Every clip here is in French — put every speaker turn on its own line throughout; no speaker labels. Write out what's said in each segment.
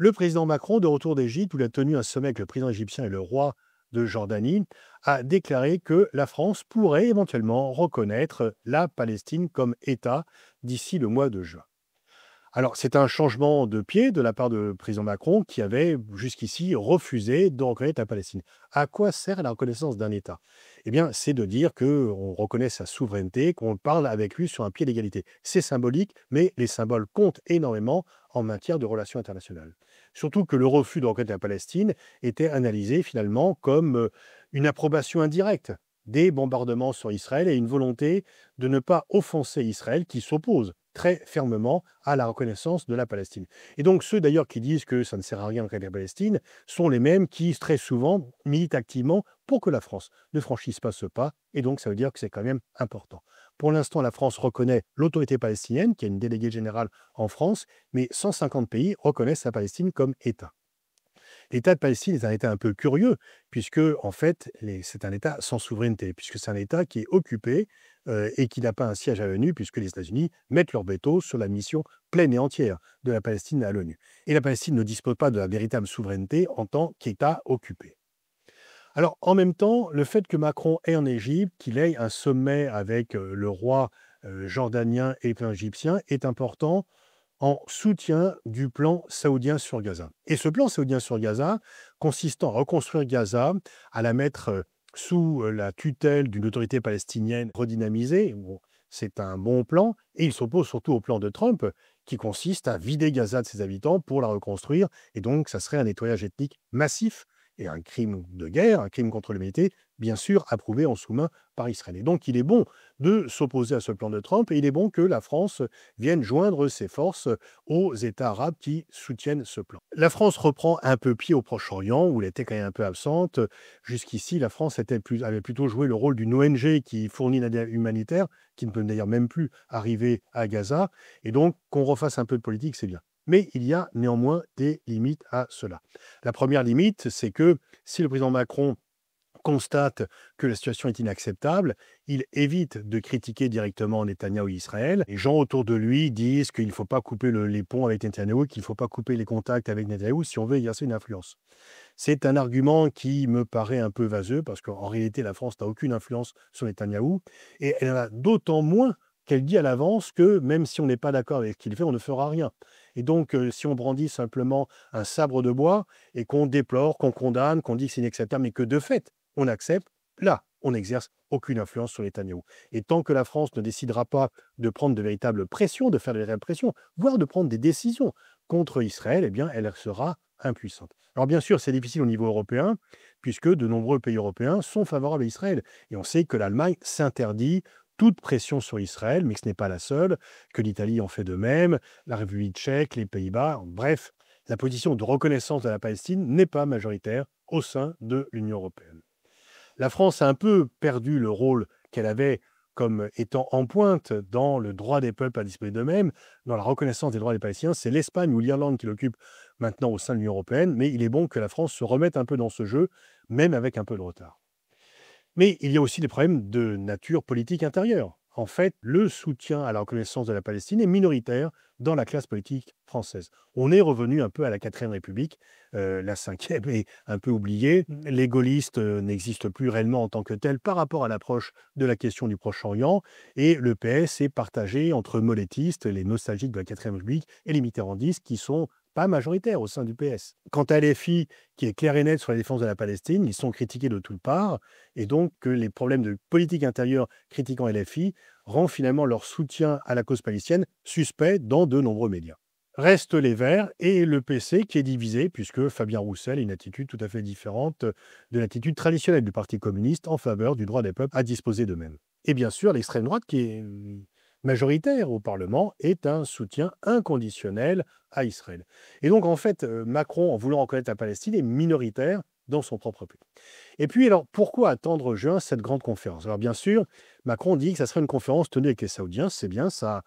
Le président Macron, de retour d'Égypte, où il a tenu un sommet avec le président égyptien et le roi de Jordanie, a déclaré que la France pourrait éventuellement reconnaître la Palestine comme État d'ici le mois de juin. Alors, c'est un changement de pied de la part de président Macron qui avait jusqu'ici refusé de reconnaître la Palestine. À quoi sert la reconnaissance d'un État? Eh bien, c'est de dire qu'on reconnaît sa souveraineté, qu'on parle avec lui sur un pied d'égalité. C'est symbolique, mais les symboles comptent énormément en matière de relations internationales. Surtout que le refus de reconnaître la Palestine était analysé finalement comme une approbation indirecte des bombardements sur Israël et une volonté de ne pas offenser Israël qui s'oppose très fermement à la reconnaissance de la Palestine. Et donc ceux d'ailleurs qui disent que ça ne sert à rien de reconnaître la Palestine sont les mêmes qui très souvent militent activement pour que la France ne franchisse pas ce pas, et donc ça veut dire que c'est quand même important. Pour l'instant, la France reconnaît l'autorité palestinienne, qui est une déléguée générale en France, mais 150 pays reconnaissent la Palestine comme État. L'État de Palestine est un État un peu curieux, puisque, en fait, c'est un État sans souveraineté, puisque c'est un État qui est occupé et qui n'a pas un siège à l'ONU, puisque les États-Unis mettent leur veto sur la mission pleine et entière de la Palestine à l'ONU. Et la Palestine ne dispose pas de la véritable souveraineté en tant qu'État occupé. Alors, en même temps, le fait que Macron est en Égypte, qu'il ait un sommet avec le roi jordanien et le président égyptien, est important en soutien du plan saoudien sur Gaza. Et ce plan saoudien sur Gaza, consistant à reconstruire Gaza, à la mettre sous la tutelle d'une autorité palestinienne redynamisée, bon, c'est un bon plan, et il s'oppose surtout au plan de Trump, qui consiste à vider Gaza de ses habitants pour la reconstruire, et donc ça serait un nettoyage ethnique massif, et un crime de guerre, un crime contre l'humanité, bien sûr approuvé en sous-main par Israël. Et donc il est bon de s'opposer à ce plan de Trump, et il est bon que la France viennent joindre ses forces aux États arabes qui soutiennent ce plan. La France reprend un peu pied au Proche-Orient, où elle était quand même un peu absente. Jusqu'ici, la France avait plutôt joué le rôle d'une ONG qui fournit l'aide humanitaire, qui ne peut d'ailleurs même plus arriver à Gaza. Et donc, qu'on refasse un peu de politique, c'est bien. Mais il y a néanmoins des limites à cela. La première limite, c'est que si le président Macron constate que la situation est inacceptable, il évite de critiquer directement Netanyahou et Israël. Les gens autour de lui disent qu'il ne faut pas couper les ponts avec Netanyahou, qu'il ne faut pas couper les contacts avec Netanyahou si on veut exercer une influence. C'est un argument qui me paraît un peu vaseux parce qu'en réalité, la France n'a aucune influence sur Netanyahou et elle en a d'autant moins qu'elle dit à l'avance que même si on n'est pas d'accord avec ce qu'il fait, on ne fera rien. Et donc, si on brandit simplement un sabre de bois et qu'on déplore, qu'on condamne, qu'on dit que c'est inacceptable, mais que de fait, on accepte, là, on n'exerce aucune influence sur Netanyahou. Et tant que la France ne décidera pas de prendre de véritables pressions, de faire de véritables pressions, voire de prendre des décisions contre Israël, eh bien, elle sera impuissante. Alors bien sûr, c'est difficile au niveau européen, puisque de nombreux pays européens sont favorables à Israël. Et on sait que l'Allemagne s'interdit toute pression sur Israël, mais que ce n'est pas la seule, que l'Italie en fait de même, la République tchèque, les Pays-Bas, bref, la position de reconnaissance de la Palestine n'est pas majoritaire au sein de l'Union européenne. La France a un peu perdu le rôle qu'elle avait comme étant en pointe dans le droit des peuples à disposer d'eux-mêmes, dans la reconnaissance des droits des Palestiniens. C'est l'Espagne ou l'Irlande qui l'occupent maintenant au sein de l'Union européenne, mais il est bon que la France se remette un peu dans ce jeu, même avec un peu de retard. Mais il y a aussi des problèmes de nature politique intérieure. En fait, le soutien à la reconnaissance de la Palestine est minoritaire dans la classe politique française. On est revenu un peu à la 4e République, la 5e est un peu oubliée. Les gaullistes n'existent plus réellement en tant que tels par rapport à l'approche de la question du Proche-Orient, et le PS est partagé entre molettistes, les nostalgiques de la 4e République, et les mitterrandistes qui sont pas majoritaires au sein du PS. Quant à LFI, qui est clair et net sur la défense de la Palestine, ils sont critiqués de toutes parts, et donc que les problèmes de politique intérieure critiquant LFI rend finalement leur soutien à la cause palestinienne suspect dans de nombreux médias. Restent les Verts et le PC qui est divisé, puisque Fabien Roussel a une attitude tout à fait différente de l'attitude traditionnelle du Parti communiste en faveur du droit des peuples à disposer d'eux-mêmes. Et bien sûr, l'extrême droite, qui est majoritaire au Parlement, est un soutien inconditionnel à Israël. Et donc, en fait, Macron, en voulant reconnaître la Palestine, est minoritaire dans son propre pays. Et puis, alors, pourquoi attendre juin cette grande conférence? Alors, bien sûr, Macron dit que ça serait une conférence tenue avec les Saoudiens. C'est bien, ça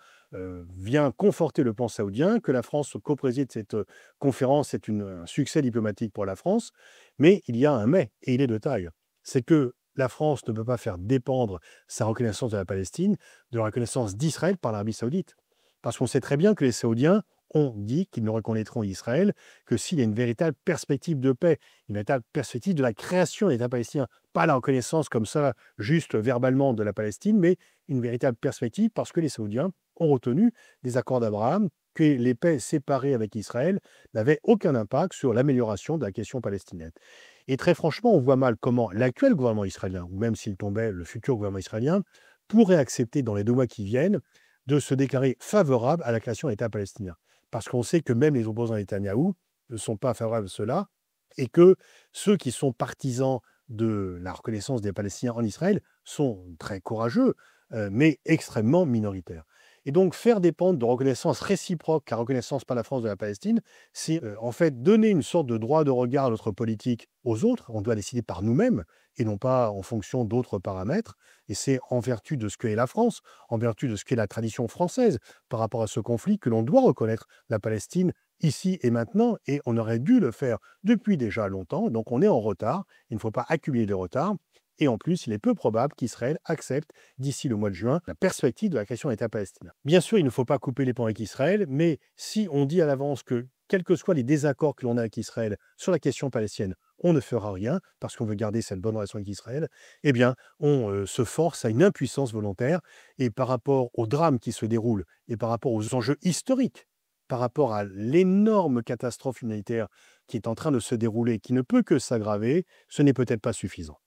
vient conforter le plan saoudien. Que la France co-préside cette conférence, c'est un succès diplomatique pour la France. Mais il y a un mais, et il est de taille. C'est que la France ne peut pas faire dépendre sa reconnaissance de la Palestine de la reconnaissance d'Israël par l'Arabie saoudite. Parce qu'on sait très bien que les Saoudiens ont dit qu'ils ne reconnaîtront Israël que s'il y a une véritable perspective de paix, une véritable perspective de la création d'un État palestinien. Pas la reconnaissance comme ça, juste verbalement de la Palestine, mais une véritable perspective parce que les Saoudiens ont retenu des accords d'Abraham, que les paix séparées avec Israël n'avaient aucun impact sur l'amélioration de la question palestinienne. Et très franchement, on voit mal comment l'actuel gouvernement israélien, ou même s'il tombait le futur gouvernement israélien, pourrait accepter dans les 2 mois qui viennent de se déclarer favorable à la création d'un État palestinien. Parce qu'on sait que même les opposants à Netanyahou ne sont pas favorables à cela et que ceux qui sont partisans de la reconnaissance des Palestiniens en Israël sont très courageux, mais extrêmement minoritaires. Et donc faire dépendre de reconnaissance réciproque, la reconnaissance par la France de la Palestine, c'est en fait donner une sorte de droit de regard à notre politique aux autres. On doit décider par nous-mêmes et non pas en fonction d'autres paramètres. Et c'est en vertu de ce qu'est la France, en vertu de ce qu'est la tradition française par rapport à ce conflit que l'on doit reconnaître la Palestine ici et maintenant. Et on aurait dû le faire depuis déjà longtemps. Donc on est en retard. Il ne faut pas accumuler de retard. Et en plus, il est peu probable qu'Israël accepte, d'ici le mois de juin, la perspective de la création d'un État palestinien. Bien sûr, il ne faut pas couper les ponts avec Israël, mais si on dit à l'avance que, quels que soient les désaccords que l'on a avec Israël sur la question palestinienne, on ne fera rien parce qu'on veut garder cette bonne relation avec Israël, eh bien, on se force à une impuissance volontaire. Et par rapport au drame qui se déroule et par rapport aux enjeux historiques, par rapport à l'énorme catastrophe humanitaire qui est en train de se dérouler, qui ne peut que s'aggraver, ce n'est peut-être pas suffisant.